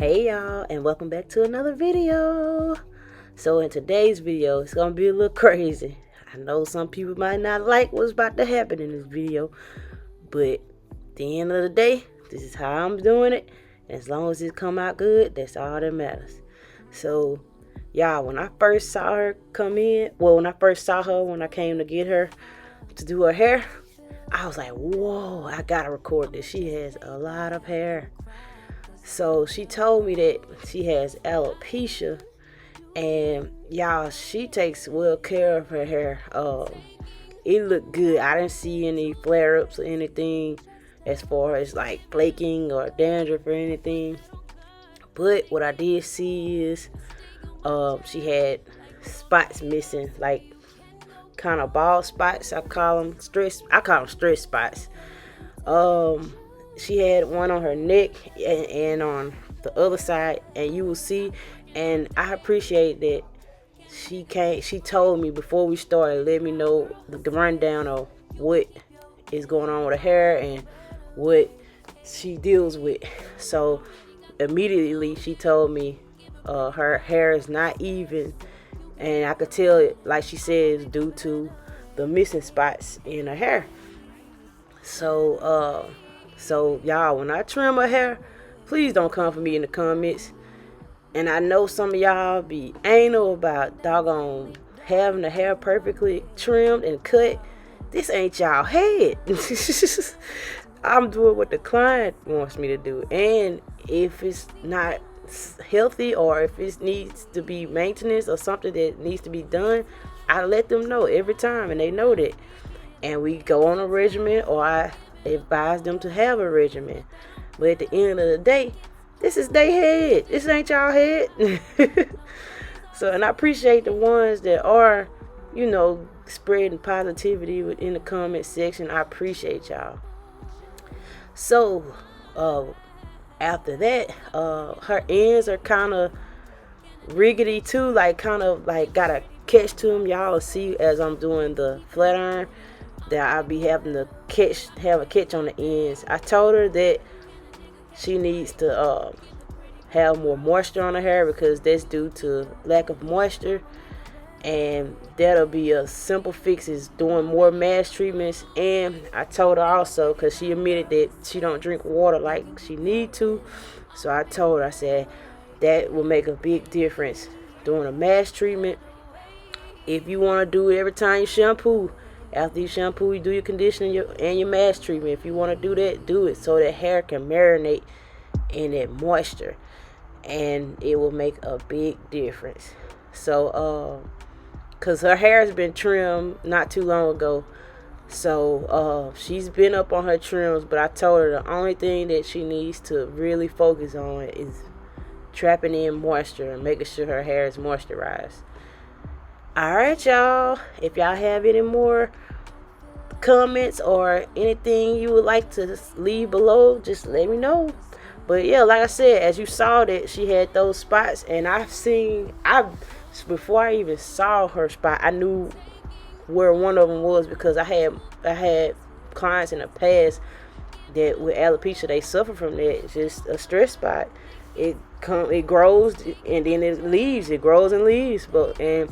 Hey y'all, and welcome back to another video. So in today's video, it's gonna be a little crazy. I know some people might not like what's about to happen in this video, but at the end of the day, this is how I'm doing it. And as long as it come out good, that's all that matters. So y'all, when I first saw her come in, when I came to get her to do her hair, I was like, whoa, I gotta record this. She has a lot of hair. So she told me that she has alopecia, and y'all, she takes well care of her hair. It looked good. I didn't see any flare-ups or anything as far as like flaking or dandruff or anything. But what I did see is she had spots missing, like kind of bald spots. I call them stress spots. She had one on her neck and on the other side, and you will see, and I appreciate that she told me before we started, let me know the rundown of what is going on with her hair and what she deals with. So immediately she told me her hair is not even, and I could tell it, like she said, is due to the missing spots in her hair. So y'all, when I trim her hair, please don't come for me in the comments. And I know some of y'all be anal about doggone having the hair perfectly trimmed and cut. This ain't y'all head. I'm doing what the client wants me to do. And if it's not healthy, or if it needs to be maintenance or something that needs to be done, I let them know every time, and they know that. And we go on a regimen, or I advise them to have a regimen. But at the end of the day, this is their head. This ain't y'all head. So, and I appreciate the ones that are, spreading positivity in the comment section. I appreciate y'all. So, after that, her ends are kind of riggedy too, kind of got a catch to them. Y'all will see as I'm doing the flat iron that I'll be having to have a catch on the ends. I told her that she needs to have more moisture on her hair, because that's due to lack of moisture, and that'll be a simple fix, is doing more mask treatments. And I told her also, because she admitted that she don't drink water like she need to, so I told her, I said that will make a big difference doing a mask treatment. If you want to do it every time you shampoo, after you shampoo, you do your conditioner and your mask treatment. If you want to do that, do it so that hair can marinate in that moisture, and it will make a big difference. So, cause her hair has been trimmed not too long ago, so she's been up on her trims. But I told her the only thing that she needs to really focus on is trapping in moisture and making sure her hair is moisturized. Alright, y'all, if y'all have any more comments or anything you would like to leave below, just let me know. But yeah, like I said, as you saw that she had those spots, and before I even saw her spot, I knew where one of them was, because I had clients in the past that with alopecia, they suffer from that. It's just a stress spot. It grows and then it leaves. It grows and leaves, and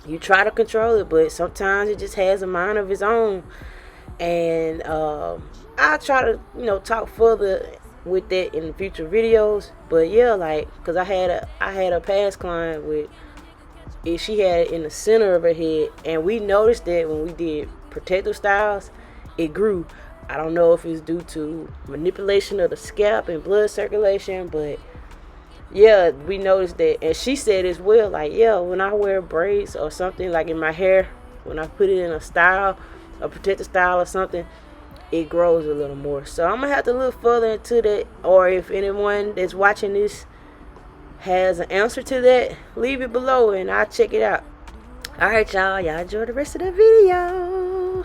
you try to control it, but sometimes it just has a mind of its own. And I'll try to talk further with that in future videos. But yeah, because I had a past client with it, she had it in the center of her head, and we noticed that when we did protective styles, it grew. I don't know if it's due to manipulation of the scalp and blood circulation, but yeah, we noticed that. And she said as well, when I wear braids or something like in my hair, when I put it in a protective style or something, it grows a little more. So I'm gonna have to look further into that, or if anyone that's watching this has an answer to that, leave it below and I'll check it out. Alright, y'all enjoy the rest of the video.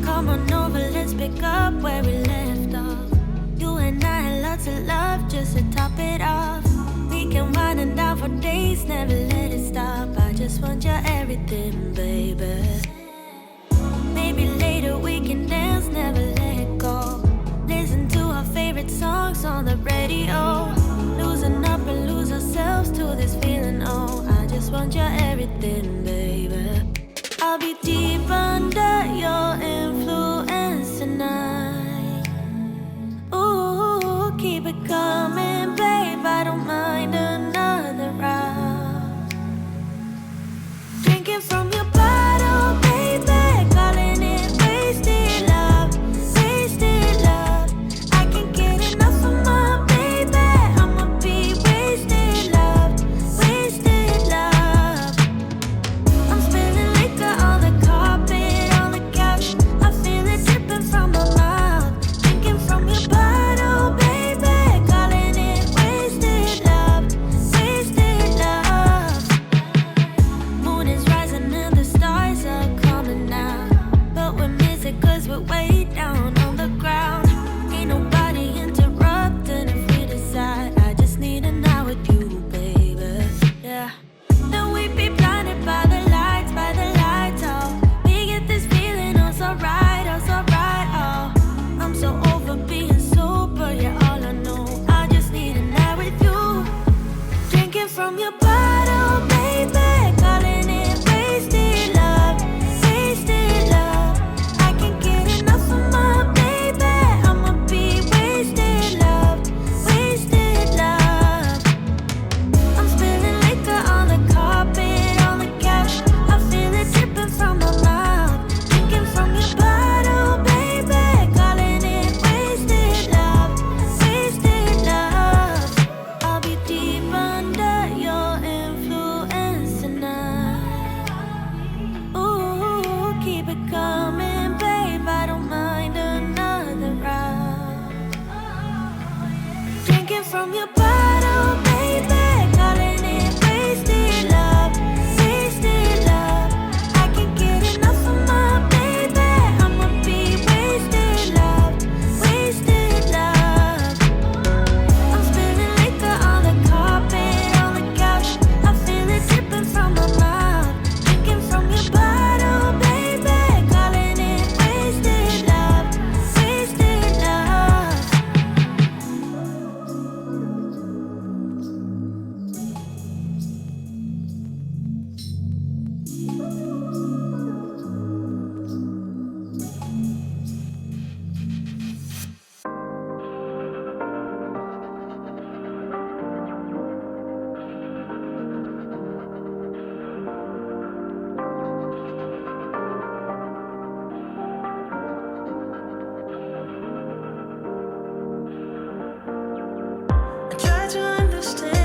Come on over, let's pick up where we left off. You and I had lots of love just to top it off. We can for days, never let it stop. I just want your everything, baby. Maybe later we can dance, never let it go. Listen to our favorite songs on the radio. Losing up and lose ourselves to this feeling, oh. I just want your everything, baby. I'll be deep under your influence tonight. Ooh, keep it coming, babe. I don't mind another round. Drinking from your bottle, baby. Calling it wasted love, wasted love. I can't get enough of my baby. I'ma be wasted love, wasted love. I'm spilling liquor on the carpet, on the couch. I feel it dripping from my mouth. Drinking from your bottle, baby. Calling it wasted love, wasted love. Moon is rising and the stars are coming out, but we miss it 'cause we're way down on the ground. Ain't nobody interrupting if we decide. I just need a night with you, baby. Yeah. Then we be blinded by the lights, oh. We get this feeling, oh so right, oh. I'm so over being sober, yeah, all I know. I just need a night with you. Drinking from your bottle, baby. Calling it wasted love, wasted love. I can't get enough of my baby. I'ma be wasted love, wasted love. I'm spilling liquor on the carpet, on the couch. I feel it dripping from my mouth. Drinking from your bottle, baby. Calling it wasted love, wasted love. I'll be deep under your influence tonight. Ooh, keep it coming, babe. I don't mind another round. Drinking from your bottle, baby. Calling it wasted love, wasted love. I can't get enough of my baby. I'ma be wasted love, wasted love. I'm spilling liquor on the carpet, on the couch. I feel it dripping from my mouth. Drinking from your bottle, baby. Calling it wasted love, wasted love. I try to understand